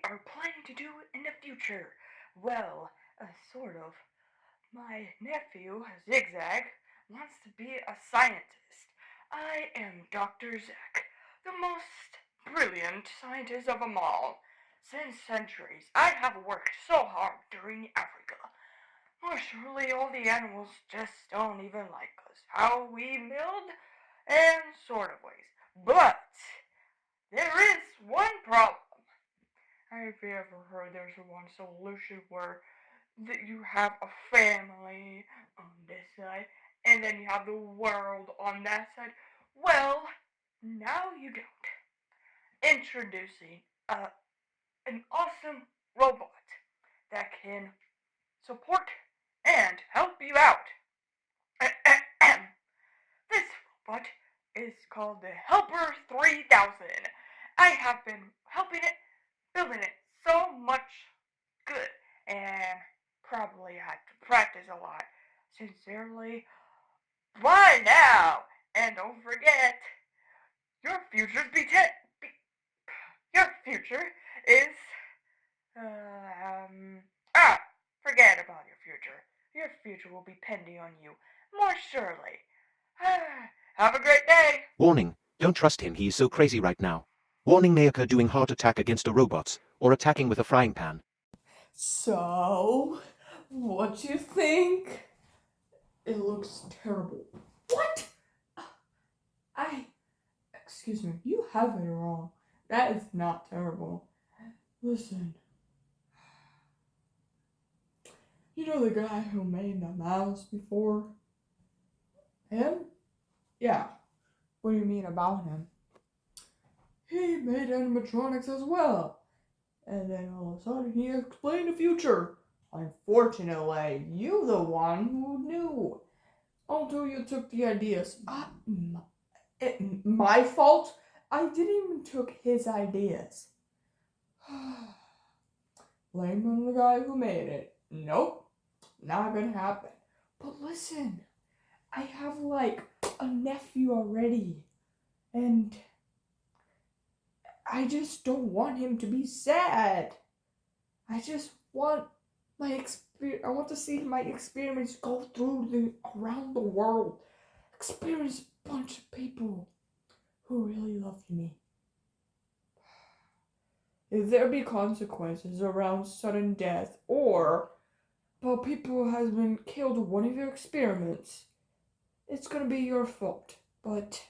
are planning to do in the future? Well, sort of. My nephew, Zigzag, wants to be a scientist. I am Dr. Zack, the most brilliant scientist of them all. Since centuries, I have worked so hard during Africa. More surely all the animals just don't even like us. How we build and sort of ways. But there is one problem. Have you ever heard there's one solution where you have a family on this side and then you have the world on that side? Well, now you don't. Introducing an awesome robot that can support and help you out. This robot is called the Helper 3000. I have been helping it, building it so much good, and probably had to practice a lot. Sincerely, bye now, and don't forget, your future's your future is um ah forget about your future. Your future will be pending on you, more surely. Have a great day. Warning, don't trust him, he is so crazy right now. Warning may occur doing heart attack against a robots, or attacking with a frying pan. So, what you think? It looks terrible. What? I. Excuse me, you have it wrong. That is not terrible. Listen. You know the guy who made the mouse before? Him? Yeah. What do you mean about him? He made animatronics as well. And then all of a sudden he explained the future. Unfortunately, you the one who knew. Although you took the ideas. My fault? I didn't even took his ideas. Blame on the guy who made it. Nope. Not gonna happen. But listen, I have like a nephew already. And I just don't want him to be sad. I just want I want to see my experiments go around the world. Experience a bunch of people who really loved me. If there be consequences around sudden death or while people has been killed in one of your experiments, it's gonna be your fault. But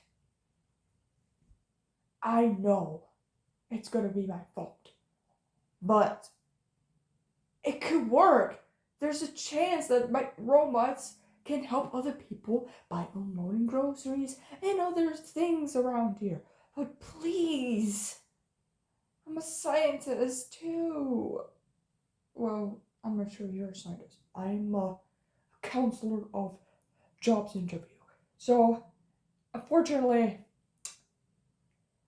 I know it's gonna be my fault. But it could work. There's a chance that my robots can help other people by unloading groceries and other things around here. But please, I'm a scientist too. Well, I'm not sure you're a scientist. I'm a counselor of jobs interview. So, unfortunately,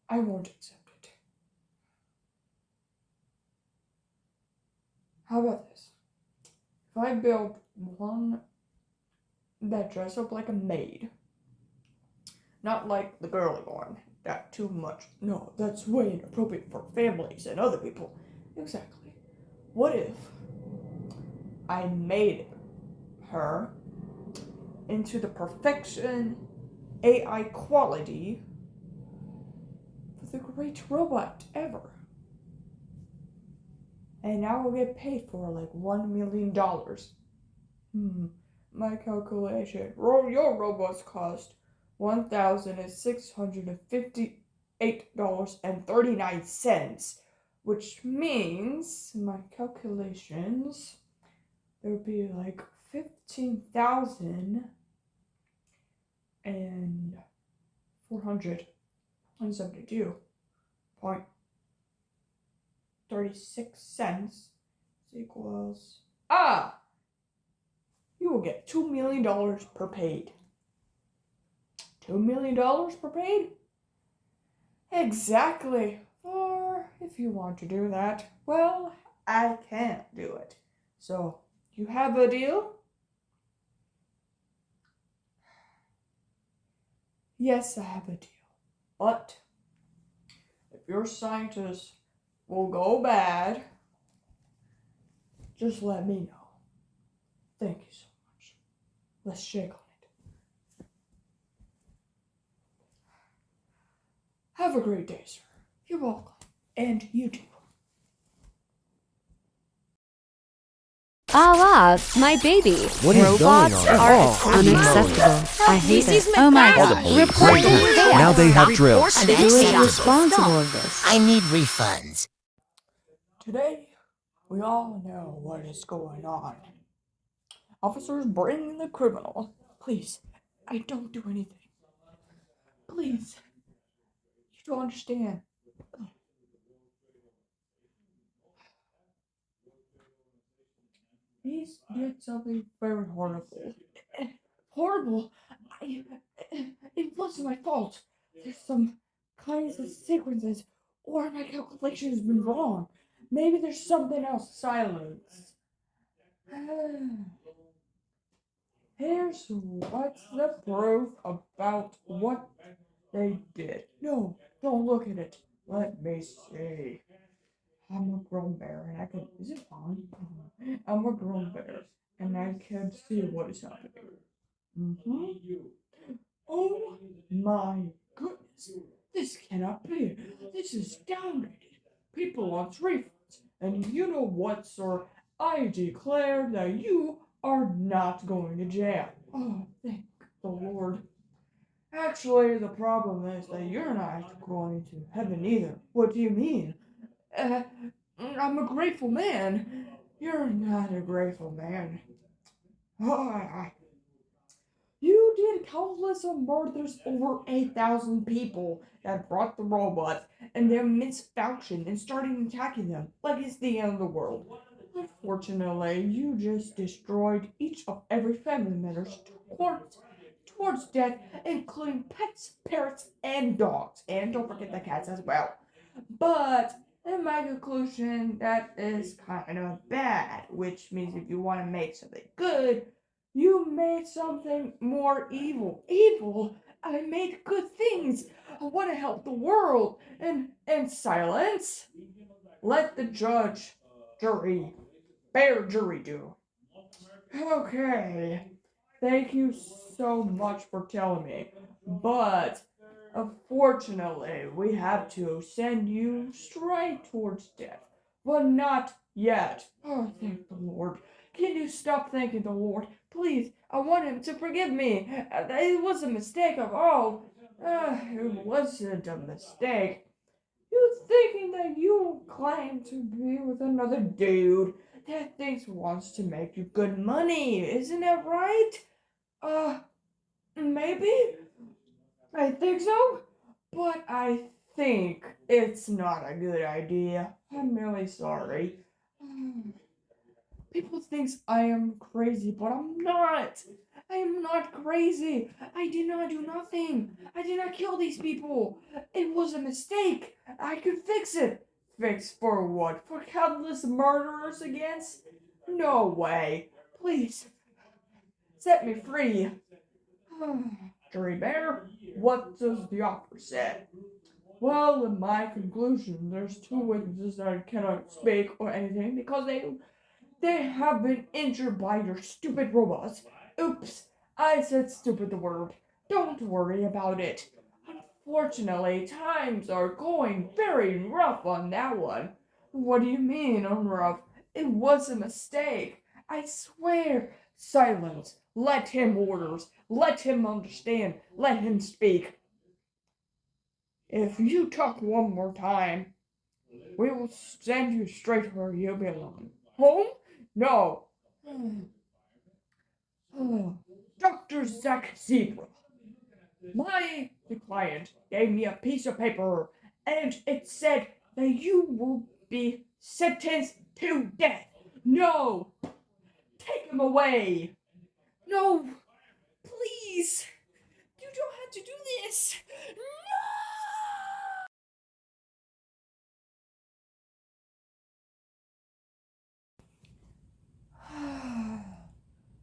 I won't accept it. How about this? If I build one that dress up like a maid, not like the girly one, that too much. No, that's way inappropriate for families and other people. Exactly. What if I made her into the perfection AI quality for the great robot ever? And I will get paid for like $1 million. My calculation. Your robots cost $1,658.39, which means my calculations there would be like 15,472.36 equals you will get $2 million per paid. $2 million per paid? Exactly. Or if you want to do that, well, I can't do it. So, you have a deal? Yes, I have a deal. But if your scientists will go bad, just let me know. Thank you so much. Let's shake on it. Have a great day, sir. You're welcome. And you too. Ah, my baby. What is Robots going on? are Oh, unacceptable. I hate it. Oh my Call the god. police Report right the now. chaos. Now they have drills. Who is responsible for this? I need refunds. Today, we all know what is going on. Officers bring the criminal. Please, I don't do anything. Please, you don't understand. He's did something very horrible. Horrible. I. It wasn't my fault. There's some kinds of sequences, or my calculation has been wrong. Maybe there's something else. Silence. Here's what's the proof about what they did. No, don't look at it. Let me see. I'm a grown bear and I can. Is it on? I'm a grown bear and I can see what is happening. Oh my goodness. This cannot be. This is downrated. People want refunds. And you know what, sir? I declare that you are not going to jail. Oh, thank the Lord. Actually, the problem is that you're not going to heaven either. What do you mean? Uh, I'm a grateful man. You're not a grateful man. Ah, you did countless of murders over 8,000 people that brought the robots and their misfunction and started attacking them like it's the end of the world. Unfortunately, you just destroyed each of every family member's towards death, including pets, parrots, and dogs. And don't forget the cats as well. But in my conclusion, that is kind of bad, which means if you want to make something good, you made something more evil. Evil? I made good things. I want to help the world. And silence. Let the jury do. Okay. Thank you so much for telling me. But unfortunately, we have to send you straight towards death. But not yet. Oh, thank the Lord. Can you stop thanking the Lord? Please, I want him to forgive me. It was a mistake of all. It wasn't a mistake. You thinking that you claim to be with another dude that thinks wants to make you good money, isn't that right? Maybe? I think so, but I think it's not a good idea. I'm really sorry. People think I am crazy, but I'm not. I am not crazy. I did not do nothing. I did not kill these people. It was a mistake. I could fix it. Fix for what? For countless murderers against? No way. Please, set me free. Jury Bear, what does the officer say? Well, in my conclusion, there's two witnesses that cannot speak or anything because they have been injured by your stupid robots. Oops, I said stupid the word. Don't worry about it. Unfortunately, times are going very rough on that one. What do you mean, rough? It was a mistake. I swear. Silence. Let him orders. Let him understand. Let him speak. If you talk one more time, we will send you straight where you belong. Home? No. Dr. Zack Zebra. My client gave me a piece of paper and it said that you will be sentenced to death. No! Take him away! No! Please! You don't have to do this! No!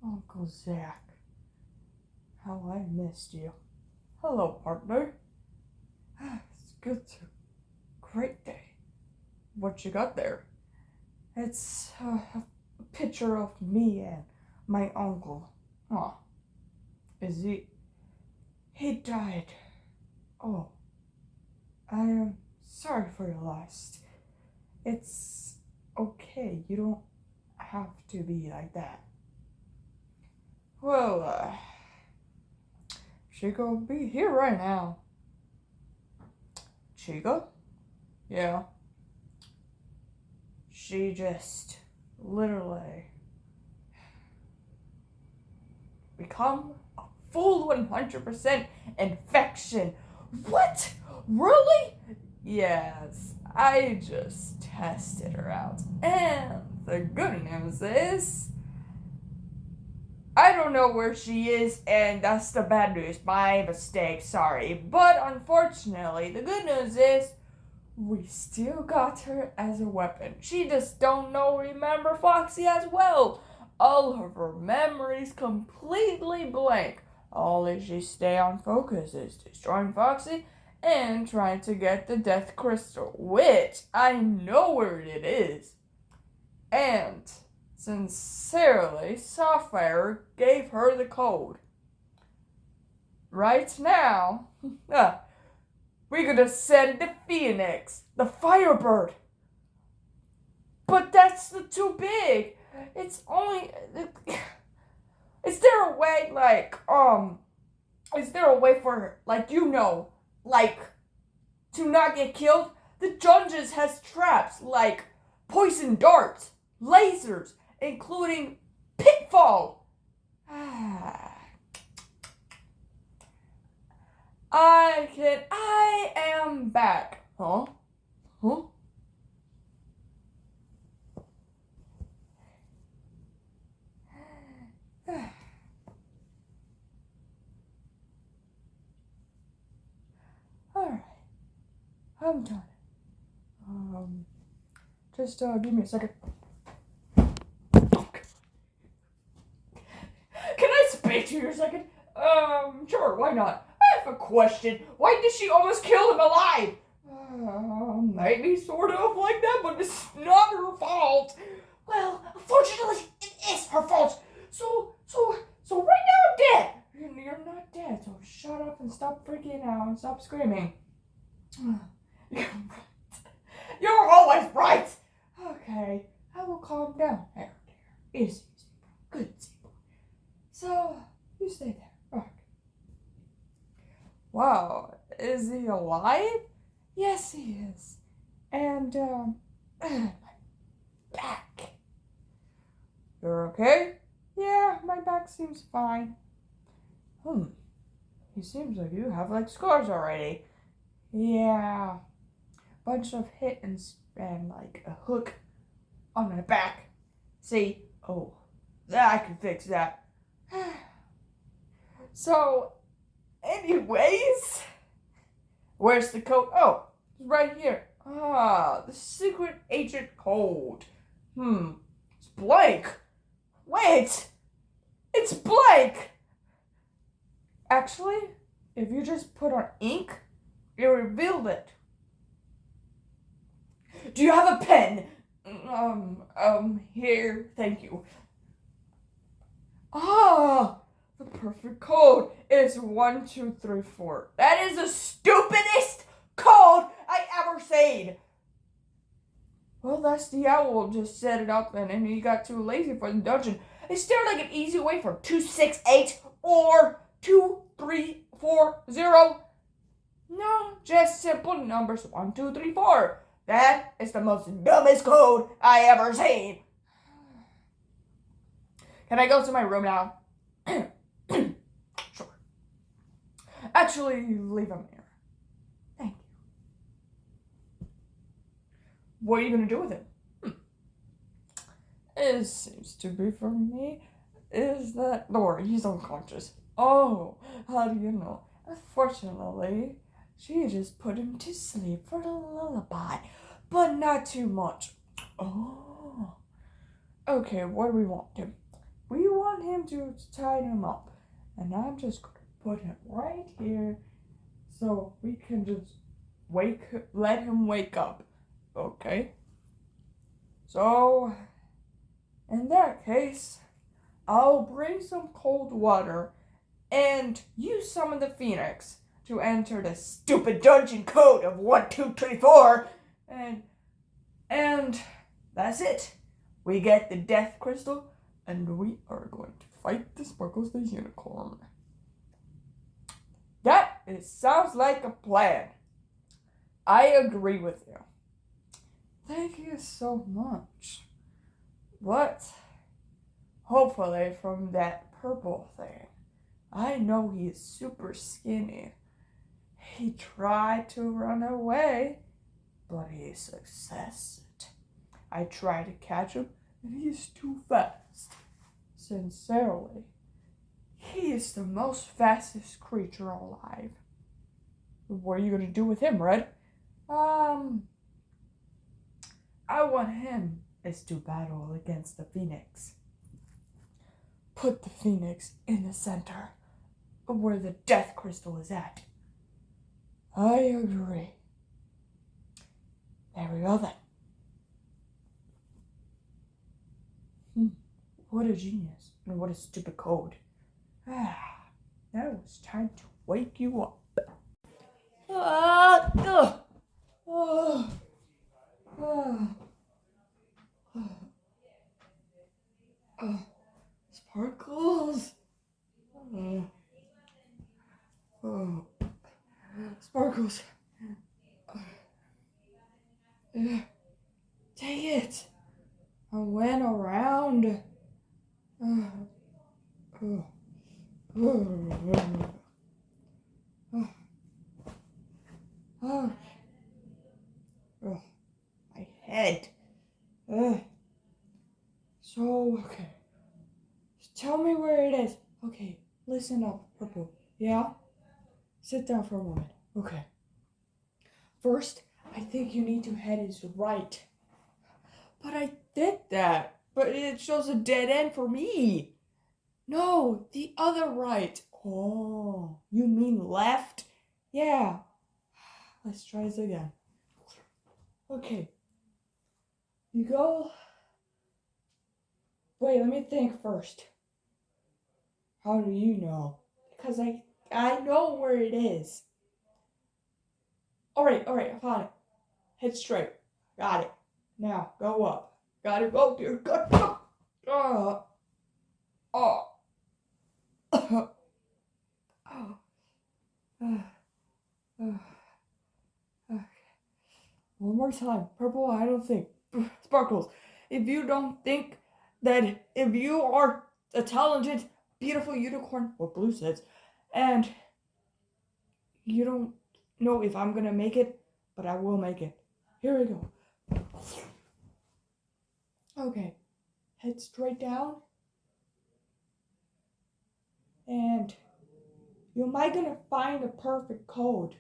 Uncle Zack. How I missed you. Hello, partner. It's good to. Great day. what you got there? It's a picture of me and my uncle. Huh. Is he? He died. Oh. I am sorry for your loss. It's okay. You don't have to be like that. Well, Chica will be here right now. Chica? Yeah. She just literally become a full 100% infection. What? Really? Yes, I just tested her out. And the good news is, I don't know where she is, and that's the bad news. My mistake, sorry. But unfortunately, the good news is, we still got her as a weapon. She just don't remember Foxy as well. All of her memories completely blank. All that she stay on focus is destroying Foxy and trying to get the Death Crystal, which I know where it is. And sincerely, Sapphire gave her the code. Right now, we're gonna send the Phoenix, the Firebird. But that's too big. It's only. Is there a way, is there a way for, to not get killed? The dungeons has traps, like poison darts, lasers, including pitfall. I am back. Huh? Huh? Alright. I'm done. Just give me a second. Okay. Can I speak to you a second? Sure, why not? I have a question. Why did she almost kill him alive? Maybe sort of like that, but it's not her fault. Well, unfortunately, it is her fault. So right now I'm dead. You're not dead, so shut up and stop freaking out and stop screaming. You're right. You're always right. Okay, I will calm down. There. Easy. Good. So, you stay there. Okay. Wow, is he alive? Yes, he is. And, my back. You're okay? Yeah, my back seems fine. He seems like you have, scars already. Yeah. Bunch of hits and, a hook on my back. See? Oh, I can fix that. So, anyways, where's the code? Oh, it's right here. The secret agent code. It's blank. Wait, it's blank. Actually, if you just put on ink, it revealed it. Do you have a pen? Here, thank you. The perfect code is 1, 2, 3, 4. That is the stupidest code I ever seen. Well, that's the owl just set it up and he got too lazy for the dungeon. Is there an easy way for 268 or 2340? No, just simple numbers 1, 2, 3, 4. That is the most dumbest code I ever seen. Can I go to my room now? Sure. Actually, leave him here. Thank you. What are you going to do with him? It seems to be for me. Is that Laura? He's unconscious. Oh, how do you know? Unfortunately, she just put him to sleep for a lullaby, but not too much. Oh. Okay, what do we want him? We want him to tie him up. And I'm just going to put him right here so we can just let him wake up. Okay? So, in that case, I'll bring some cold water and use some of the Phoenix to enter the stupid dungeon code of 1, 2, 3, 4, and that's it. We get the Death Crystal, and we are going to fight the Sparkles the Unicorn. Sounds like a plan. I agree with you. Thank you so much. But hopefully from that purple thing, I know he's super skinny. He tried to run away, but he successed. I tried to catch him, and he's too fast. Sincerely, he is the most fastest creature alive. What are you gonna do with him, Red? I want him is to battle against the Phoenix. Put the Phoenix in the center, where the Death Crystal is at. I agree. There we go then. What a genius, and what a stupid code. Now it's time to wake you up. Sparkles. Sparkles. Dang it. I went around. My head. So, okay. Tell me where it is. Okay, listen up, Purple. Yeah? Sit down for a moment. Okay. First, I think you need to head is right. But I did that. But it shows a dead end for me. No, the other right. Oh, you mean left? Yeah. Let's try this again. Okay. You go. Wait, let me think first. How do you know? Because I know where it is. Alright, I found it. Head straight. Got it. Now, go up. Got it. Oh, dear God. One more time. Purple, I don't think. Sparkles, if you don't think that if you are a talented, beautiful unicorn, what Blue says, and you don't know if I'm gonna make it, but I will make it. Here we go. Okay. Head straight down. And you might gonna find a perfect code.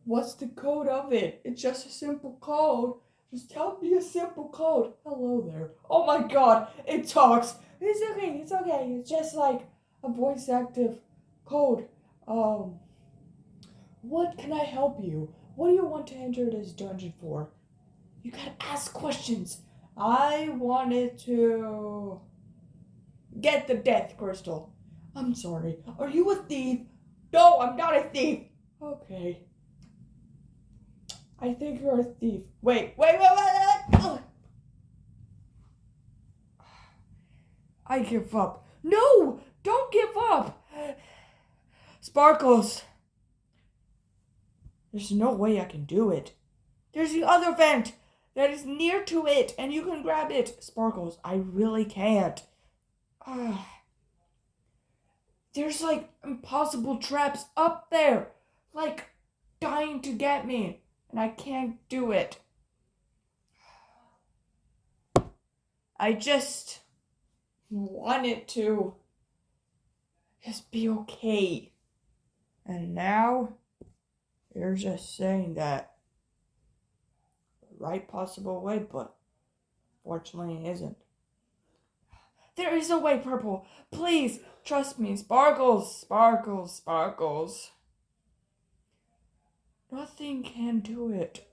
What's the code of it? It's just a simple code. Just tell me a simple code. Hello there. Oh my God, it talks. It's okay. It's just like a voice active code. What can I help you? What do you want to enter this dungeon for? You gotta ask questions. I wanted to get the Death Crystal. I'm sorry. Are you a thief? No, I'm not a thief. Okay. I think you're a thief. Wait. I give up. No, don't give up. Sparkles. There's no way I can do it. There's the other vent that is near to it, and you can grab it. Sparkles, I really can't. There's like impossible traps up there, like dying to get me, and I can't do it. I just wanted to just be okay. And now you're just saying that the right possible way, but fortunately it isn't. There is a way, Purple. Please, trust me. Sparkles. Nothing can do it.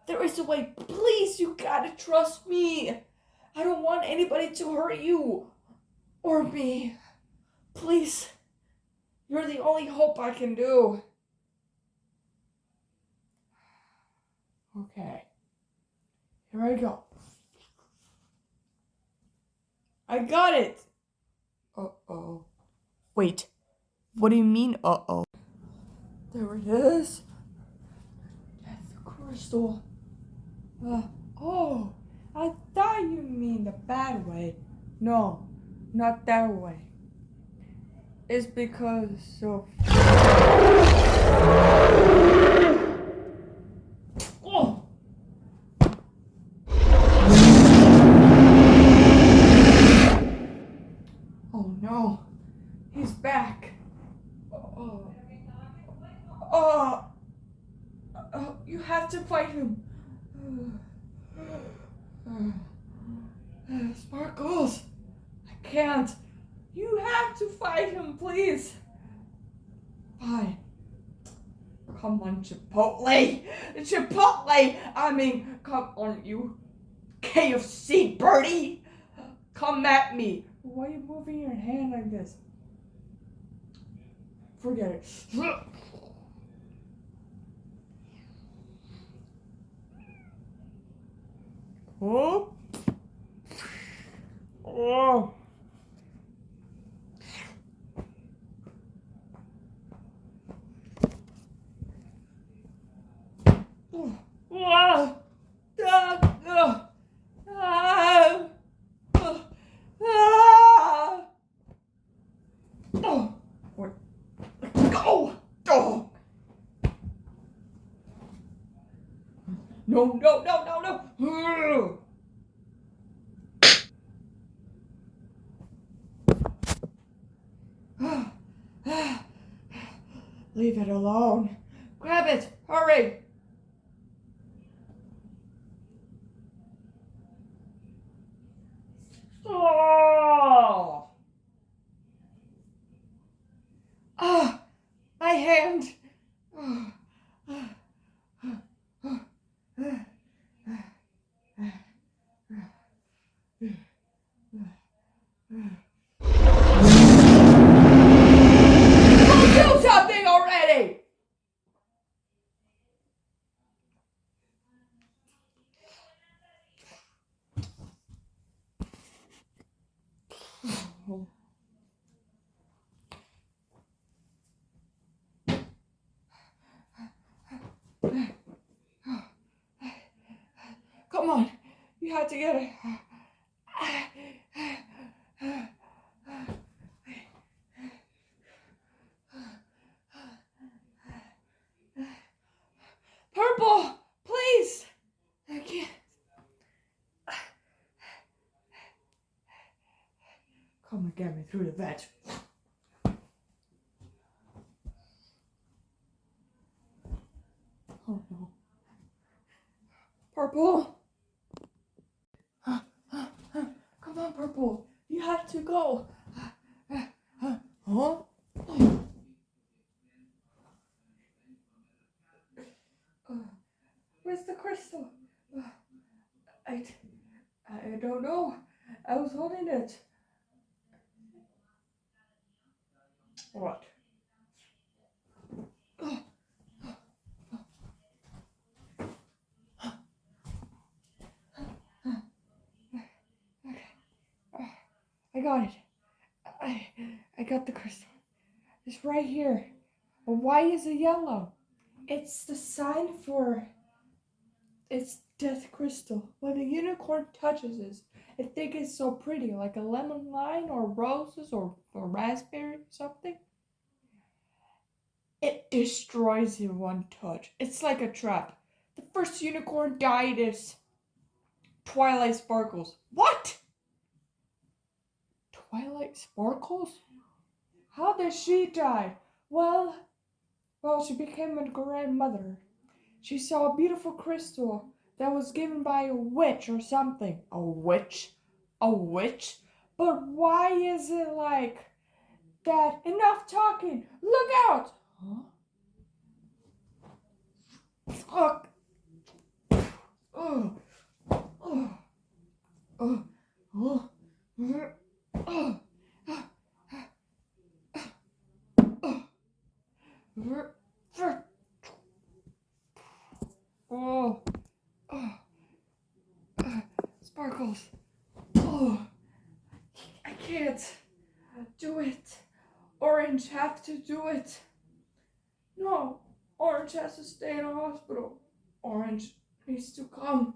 There is a way. Please, you gotta trust me. I don't want anybody to hurt you. Or me. Please. You're the only hope I can do. Okay. Here I go. I got it. Uh-oh. Wait. What do you mean, uh-oh? There it is. Death crystal. Oh. I thought you mean the bad way. No, not that way. It's because of... Oh! Oh no. He's back. You have to fight him. Sparkles. I can't. You have to fight him, please. Fine. Come on, Chipotle. Chipotle. I mean, come on, you KFC birdie. Come at me. Why are you moving your hand like this? Forget it. Oh. Oh. Oh. Go! Oh. No. Leave it alone. Grab it. Hurry. Oh. Ah, my hand. Do something already! Come on, you have to get it. Purple, please. I can't. Come and get me through the veg. Oh no. Purple. Come on, Purple. You have to go. Huh? Where's the crystal? I don't know. I was holding it. What? I got it. I got the crystal. It's right here. But why is it yellow? It's the sign for it's death crystal. When a unicorn touches this, I think it's so pretty, like a lemon lime or roses or raspberry or something. It destroys in one touch. It's like a trap. The first unicorn died is Twilight Sparkles. What? Twilight Sparkles? How did she die? Well, she became a grandmother. She saw a beautiful crystal that was given by a witch or something. A witch? A witch? But why is it like that? Enough talking! Look out! Huh? Look! Sparkles. Oh, I can't do it. Orange have to do it. No, Orange has to stay in a hospital. Orange needs to come.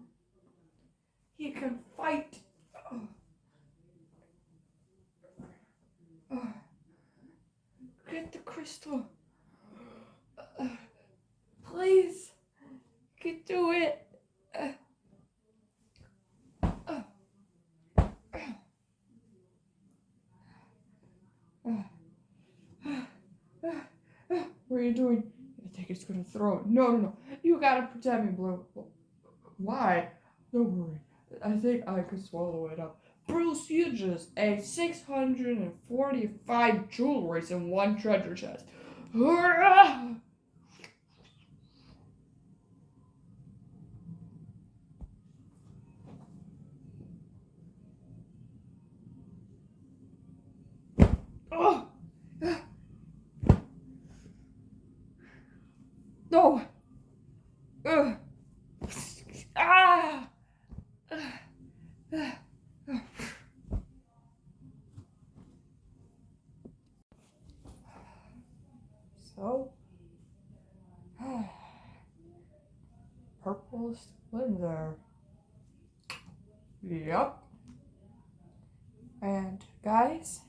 He can fight. Oh. Oh. Get the crystal. Please. You can do it. What are you doing? I think it's gonna throw it. No. You gotta protect me, Blue. Why? Don't worry. I think I can swallow it up. Bruce, you just ate 645 jewelries in one treasure chest. Hurrah! Oh! No! Ah! So, purple still in there. Yep. And guys,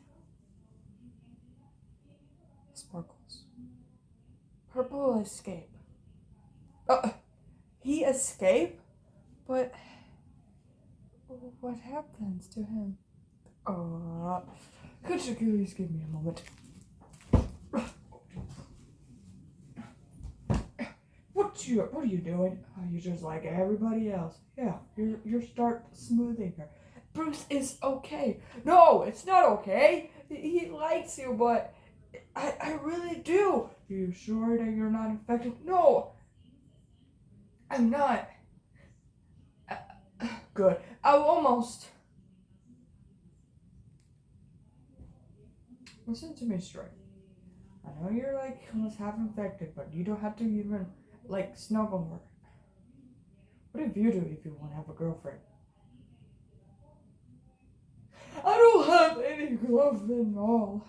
Sparkles. Purple escape. He escaped? But what happens to him? Could you please give me a moment? What are you doing? Oh, you're just like everybody else. Yeah, you're start smoothing her. Bruce is okay. No, it's not okay. He likes you, but I really do. Are you sure that you're not infected? No, I'm not. Good. I'm almost. Listen to me straight. I know you're like almost half infected, but you don't have to even like snuggle her. What if you do if you want to have a girlfriend? I don't have any gloves at all.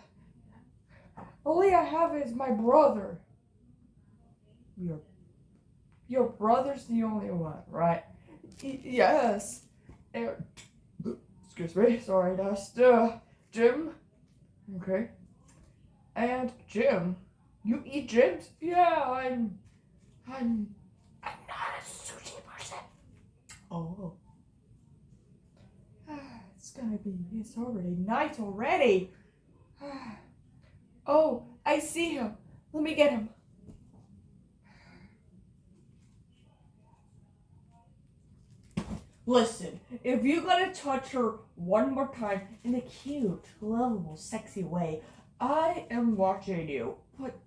Only I have is my brother. Your brother's the only one, right? Yes. Excuse me. Sorry, that's Jim. Okay. And Jim, you eat Jims? Yeah, I'm not a sushi person. Oh. It's already night already. Oh, I see him. Let me get him. Listen, if you're gonna touch her one more time in a cute, lovable, sexy way, I am watching you. But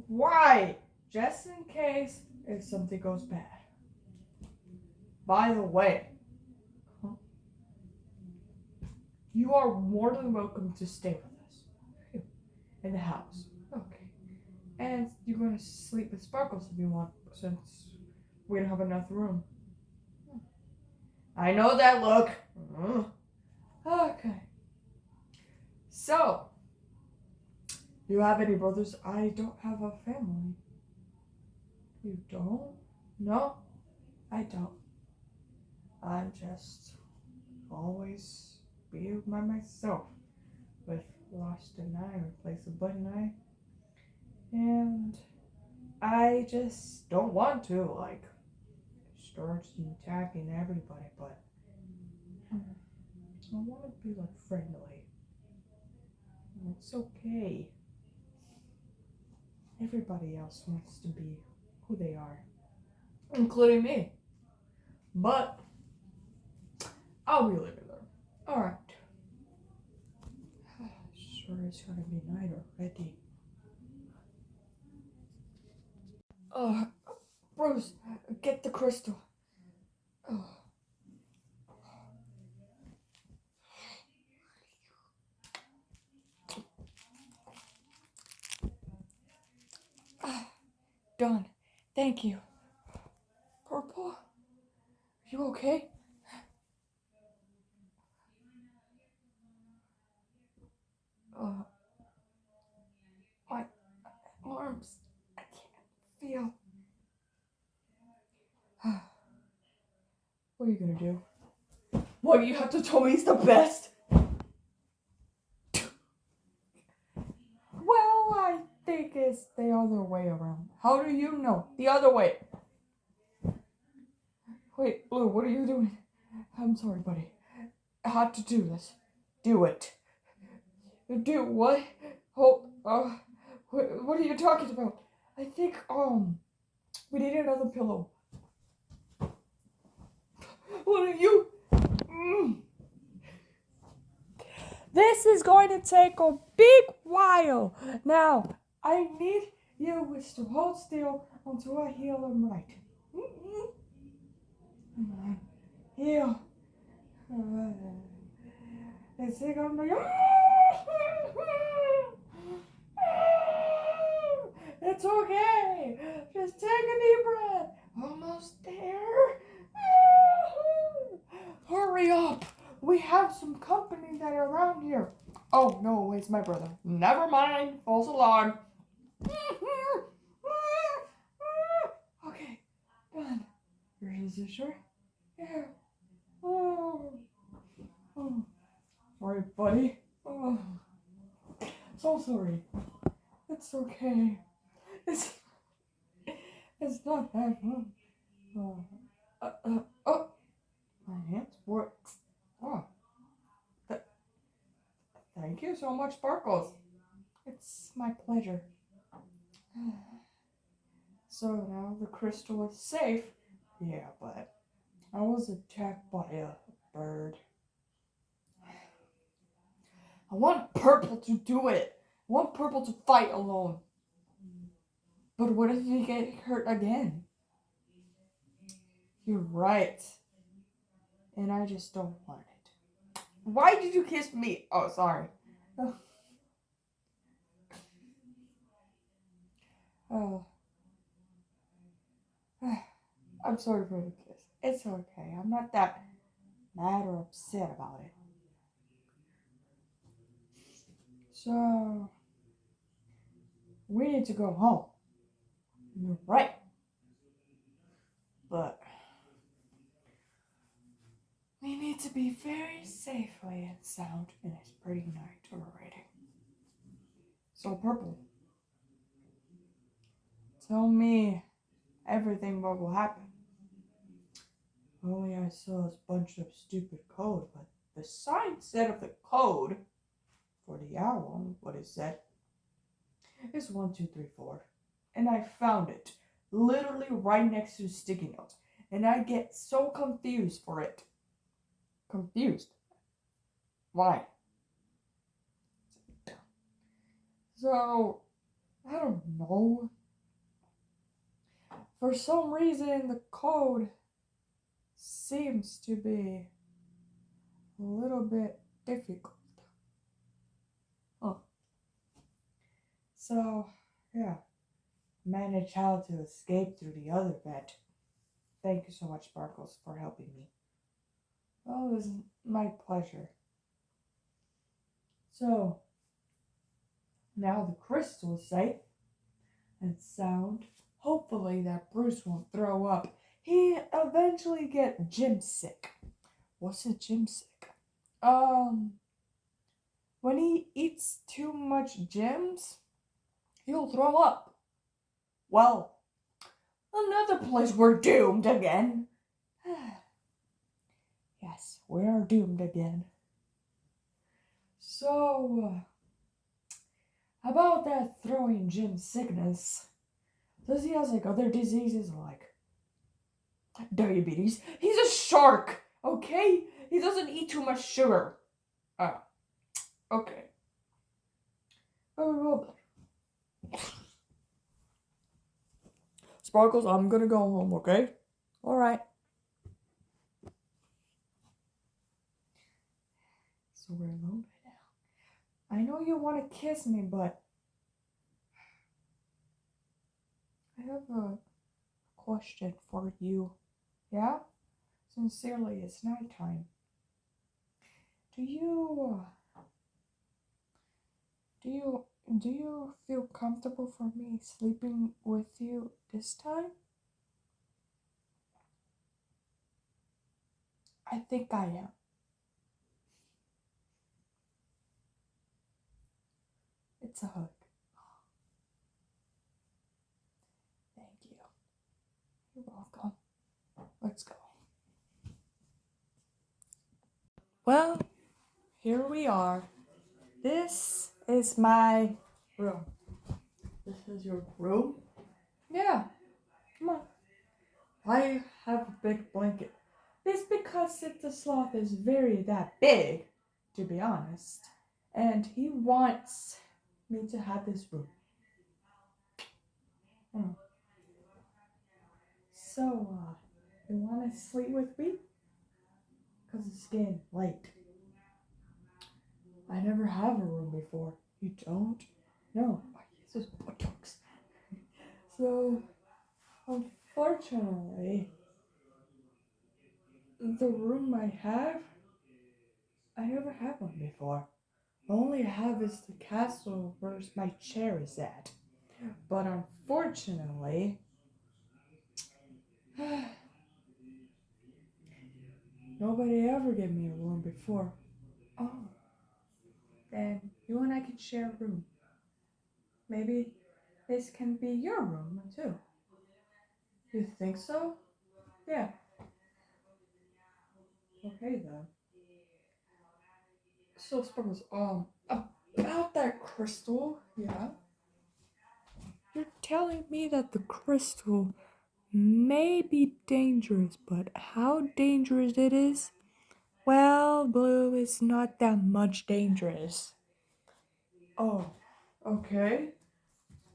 why? Just in case if something goes bad. By the way, you are more than welcome to stay with us in the house. Okay. And you're gonna sleep with Sparkles if you want, since we don't have enough room. I know that look. Okay. So, you have any brothers? I don't have a family. You don't? No, I don't. I'm just always be by myself with lost an eye, replace a button eye. And I just don't want to, like, start attacking everybody, but I want to be, like, friendly. It's okay. Everybody else wants to be who they are, including me. But I'll be living there. Alright. Sure, it's gonna be night already. Bruce, get the crystal. Done. Thank you. Purple? Are you okay? My arms, I can't feel. What are you gonna do? What you have to tell me is the best. Well, I think it's the other way around. How do you know? The other way. Wait, Blue, what are you doing? I'm sorry, buddy. I had to do this. Do it. Do what? Hold, what are you talking about? I think, we need another pillow. What are you? This is going to take a big while. Now, I need you to hold still until I heal him right. Come on. Heal. Is it gonna be... It's okay. Just take a deep breath. Almost there. Hurry up. We have some company that are around here. Oh, no, it's my brother. Never mind. False alarm. Okay, done. Here's the shirt. Yeah. Oh. Sorry, buddy. Oh. So sorry. It's okay. It's not that fun. Oh. My hands work. Oh. Thank you so much, Sparkles. It's my pleasure. So now the crystal is safe. Yeah, but I was attacked by a bird. I want Purple to do it. I want Purple to fight alone. But what if he get hurt again? You're right. And I just don't want it. Why did you kiss me? Oh, sorry. Oh. I'm sorry for the kiss. It's okay. I'm not that mad or upset about it. So, we need to go home. You're right. But we need to be very safely and sound in this pretty night already. So, Purple, tell me everything what will happen. Only I saw this bunch of stupid code, but the sign said of the code for the owl, what it said, is 1, 2, 3, 4. And I found it literally right next to the sticky note. And I get so confused for it. Confused. Why? So, I don't know. For some reason, the code seems to be a little bit difficult. So, yeah. Managed how to escape through the other vent. Thank you so much, Sparkles, for helping me. Oh, it was my pleasure. So, now the crystal is safe and sound. Hopefully that Bruce won't throw up. He eventually get gym sick. What's a gym sick? When he eats too much gems, he'll throw up. Well, another place we're doomed again. Yes, we are doomed again. So, about that throwing gym sickness, does he have like other diseases like diabetes? He's a shark, okay? He doesn't eat too much sugar. Okay. Well, Sparkles, I'm gonna go home, okay? Alright. So we're alone right now. I know you want to kiss me, but I have a question for you. Yeah? Sincerely, it's nighttime. Do Do you feel comfortable for me sleeping with you this time? I think I am. It's a hug. Thank you. You're welcome. Let's go. Well, here we are. This is my room. This is your room? Yeah. Come on. Why have a big blanket? It's because the sloth is very that big, to be honest. And he wants me to have this room. Hmm. So, you want to sleep with me? Because it's getting late. I never have a room before. You don't? No. I use those buttocks. So, unfortunately, the room I never had one before. The only I have is the castle where my chair is at. But unfortunately, nobody ever gave me a room before. Oh, then you and I can share a room. Maybe this can be your room too. You think so? Yeah. Okay then. So Sparkles, about that crystal, yeah. You're telling me that the crystal may be dangerous, but how dangerous it is? Well, Blue is not that much dangerous. Oh, okay.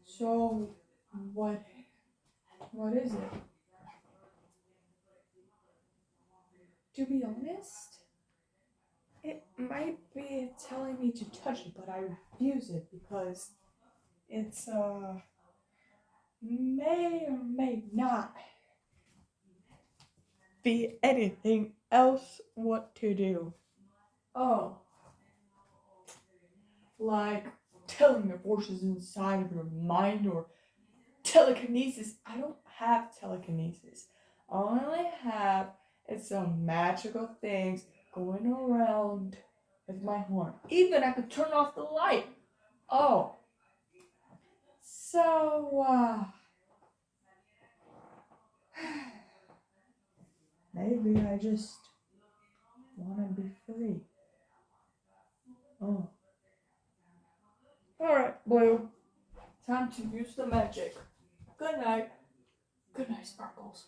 So, what is it? To be honest, it might be telling me to touch it, but I refuse it because it's may or may not be anything else what to do. Oh, like telling the forces inside of your mind or telekinesis. I don't have telekinesis. All I have is some magical things going around with my horn. Even I could turn off the light. Oh, so maybe I just want to be free. Oh, all right, Blue. Time to use the magic. Good night. Good night, Sparkles.